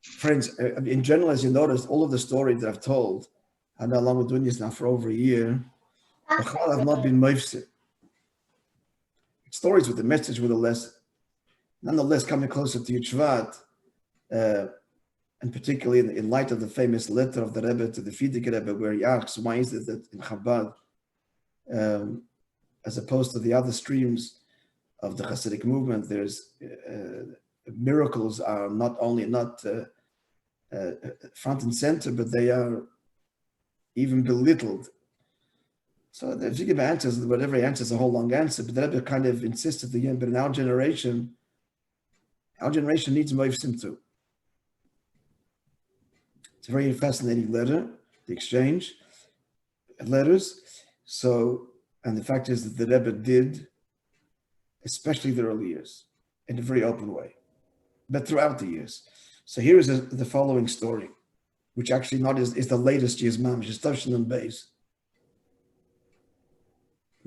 Friends, in general, as you noticed, all of the stories that I've told, and how long we're doing this now for over a year, have not been Moishe. Stories with the message, with a lesson. Nonetheless, coming closer to Yud Shvat, and particularly in light of the famous letter of the Rebbe to the Fidik Rebbe, where he asks, why is it that in Chabad, as opposed to the other streams of the Chassidic movement, there's miracles are not only not front and center, but they are even belittled. So the Fidik answers, whatever he answers, a whole long answer, but the Rebbe kind of insisted again, but in our generation needs Moifsim too. It's a very fascinating letter, the exchange letters. So, and the fact is that the Rebbe did, especially the early years, in a very open way, but throughout the years. So here is the following story, which actually not is the latest year's mamish, is Tavshin and Beis.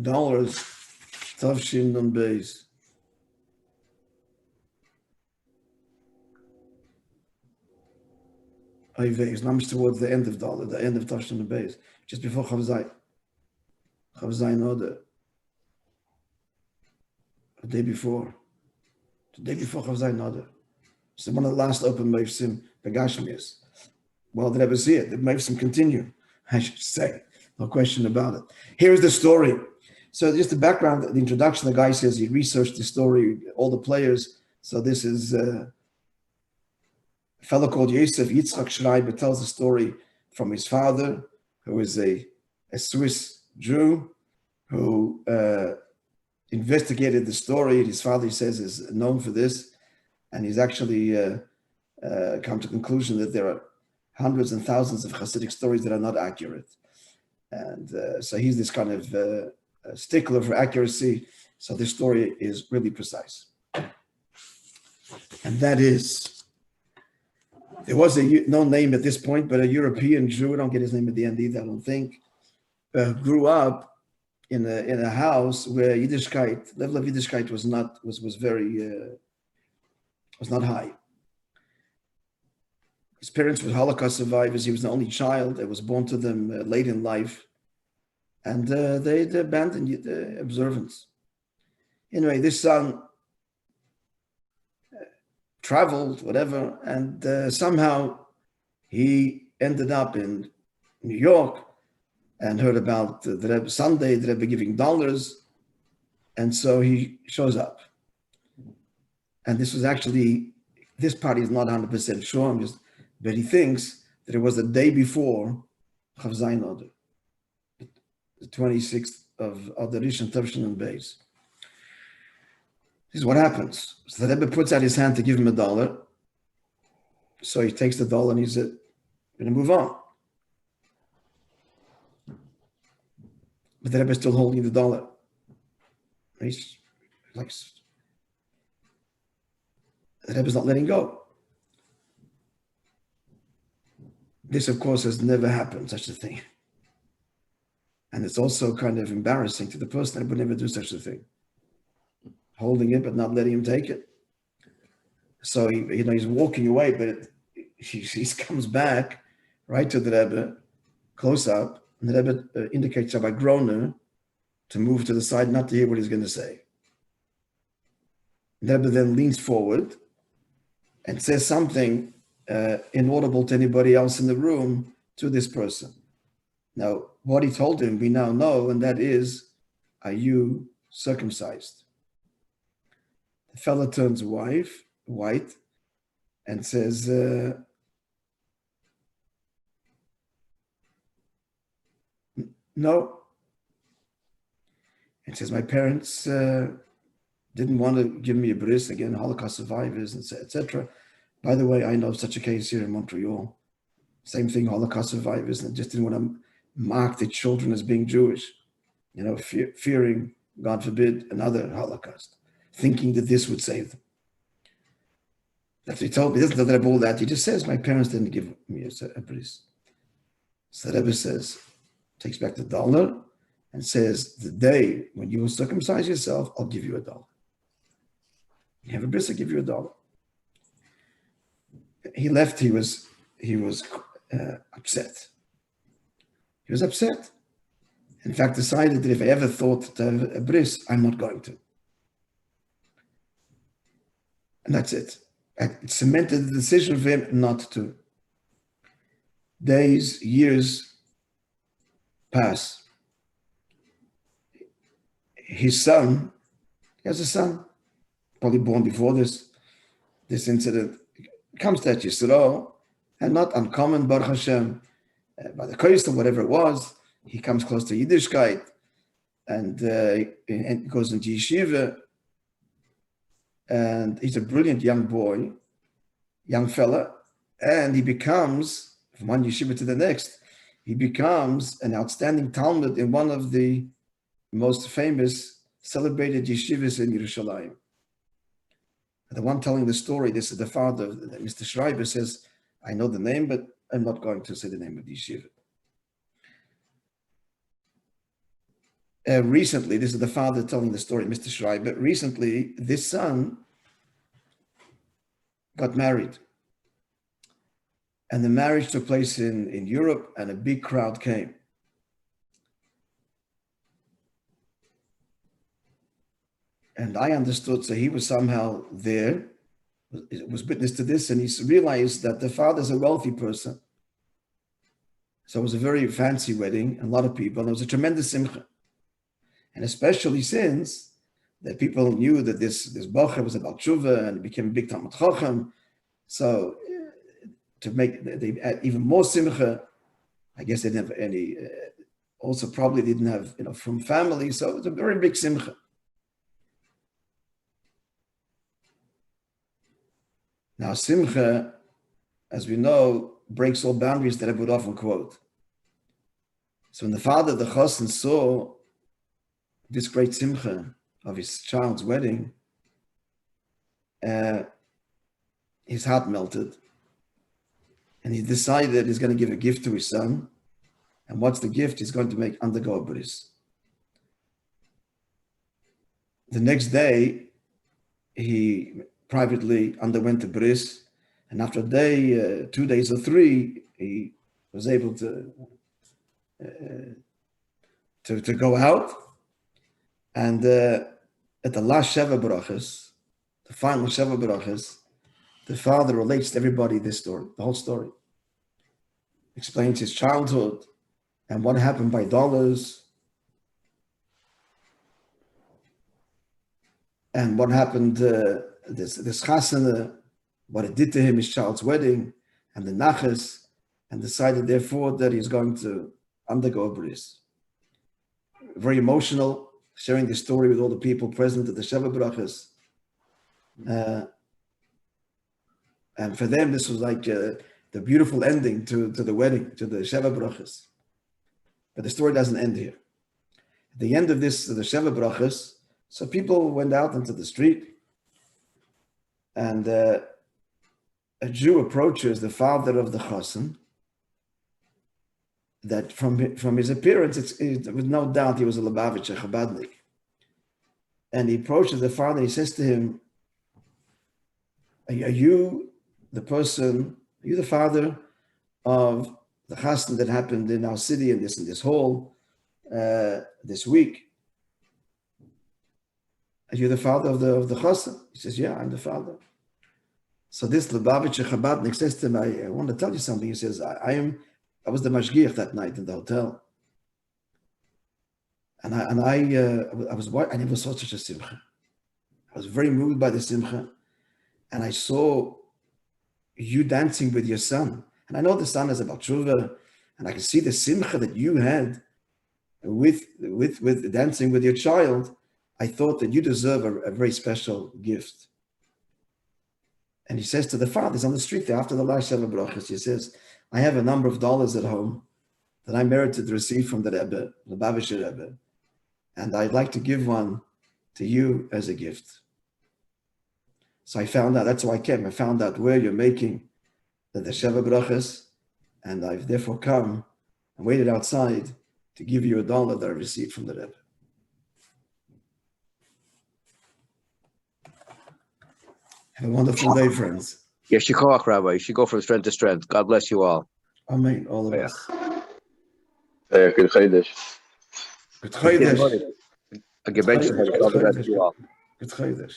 Dollars, Tavshin and Beis. Is mamish towards the end of dollar, the end of Tavshin and Beis, just before Chavzai Noda. The day before Chavzai Noda. So one of the last open Meifsim Begashmias. Well, did ever see it? The Meifsim continue, I should say. No question about it. Here's the story. So just the background, the introduction, the guy says he researched the story, all the players. So this is a fellow called Yosef Yitzchak Schreiber tells the story from his father, who is a Swiss Jew, who investigated the story. His father, he says, is known for this. And he's actually come to the conclusion that there are hundreds and thousands of Hasidic stories that are not accurate. And so he's this kind of stickler for accuracy. So this story is really precise. And that is, there was no name at this point, but a European Jew, I don't get his name at the end either, I don't think, grew up in a house where Yiddishkeit, level of Yiddishkeit was not high. His parents were Holocaust survivors. He was the only child that was born to them late in life, and they abandoned the observance. Anyway, this son traveled, whatever, and somehow he ended up in New York and heard about the Rebbe Sunday, the Rebbe giving dollars, and so he shows up. And this was actually, this part is not 100% sure, but he thinks that it was the day before Chavzai Noda, the 26th of the Rishon Tavshin and Beis. This is what happens. So the Rebbe puts out his hand to give him $1. So he takes the dollar and he said, "I'm going to move on." But the Rebbe is still holding the dollar. He's like, the Rebbe is not letting go. This, of course, has never happened, such a thing. And it's also kind of embarrassing to the person that would never do such a thing. Holding it, but not letting him take it. So he's walking away, but he comes back right to the Rebbe, close up, and the Rebbe indicates Rabbi Groner to move to the side, not to hear what he's going to say. The Rebbe then leans forward and says something inaudible to anybody else in the room to this person. Now, what he told him, we now know, and that is, are you circumcised? The fellow turns white, and says, no. And says, my parents didn't want to give me a bris, again, Holocaust survivors, etc. By the way, I know of such a case here in Montreal. Same thing, Holocaust survivors, and just didn't want to mark the children as being Jewish, fearing, God forbid, another Holocaust, thinking that this would save them. That's what he told me. He doesn't know all that. He just says, my parents didn't give me a bris. So the Rebbe says, takes back the dollar and says, the day when you will circumcise yourself, I'll give you $1. You have a bris, I'll give you $1. he left. He was upset. He was upset. In fact, decided that if I ever thought to have a bris, I'm not going to. And that's it. It cemented the decision for him not to. Days, years pass. His son, he has a son, probably born before this incident, comes to Yisrael, and not uncommon, Baruch Hashem, by the coast or whatever it was, he comes close to Yiddishkeit, and goes into yeshiva, and he's a brilliant young boy, young fella, and he becomes, from one yeshiva to the next, he becomes an outstanding Talmud in one of the most famous, celebrated yeshivas in Yerushalayim. The one telling the story, this is the father, Mr. Schreiber, says, I know the name, but I'm not going to say the name of the yeshiva. Recently, this is the father telling the story, Mr. Schreiber. Recently, this son got married. And the marriage took place in Europe, and a big crowd came. And I understood, so he was somehow there, was witness to this, and he realized that the father's a wealthy person. So it was a very fancy wedding, a lot of people, and it was a tremendous simcha. And especially since that people knew that this bocher was about tshuva and it became a big Talmud Chacham. So to make they add even more simcha, I guess they didn't have any, also probably didn't have, from family. So it was a very big simcha. Now simcha, as we know, breaks all boundaries that I would often quote. So when the father, the chassan, saw this great simcha of his child's wedding, his heart melted, and he decided he's going to give a gift to his son. And what's the gift? He's going to undergo a bris. The next day, he privately underwent a bris, and after a day, 2 days or 3, he was able to go out. And at the last Sheva Brachas, the final Sheva Brachas, the father relates to everybody this story, the whole story. Explains his childhood and what happened by dollars, and what happened, this chasana, what it did to him, his child's wedding, and the naches, and decided therefore that he's going to undergo a bris. Very emotional, sharing the story with all the people present at the Sheva Brachas. And for them, this was like the beautiful ending to the wedding, to the Sheva Brachas. But the story doesn't end here. At the end of this, the Sheva Brachas, so people went out into the street, and a Jew approaches the father of the chassan, that from his appearance, with no doubt he was a Lubavitch, a Chabadnik. And he approaches the father, he says to him, are you the father of the chasna that happened in our city in this hall this week? Are you the father of the chasna? He says, yeah, I'm the father. So this Lubavitch Chabadnik says to him, I want to tell you something. He says, I was the mashgiach that night in the hotel. And it was such a simcha. I was very moved by the simcha. And I saw you dancing with your son. And I know the son is about tshuva, and I can see the simcha that you had with dancing with your child. I thought that you deserve a very special gift. And he says to the father, he's on the street there after the last Sheva Brachas, he says, I have a number of dollars at home that I merited to receive from the Rebbe, the Lubavitch Rebbe, and I'd like to give one to you as a gift. So I found out, that's why I came. I found out where you're making the Sheva Brachas, and I've therefore come and waited outside to give you $1 that I received from the Rebbe. Have a wonderful day, friends. Yes, Shikoach, Rabbi. You should go from strength to strength. God bless you all. Amen. All of Yeah. us. Good Chodesh. Good Chodesh. A gebench. God bless you all. Good Chodesh.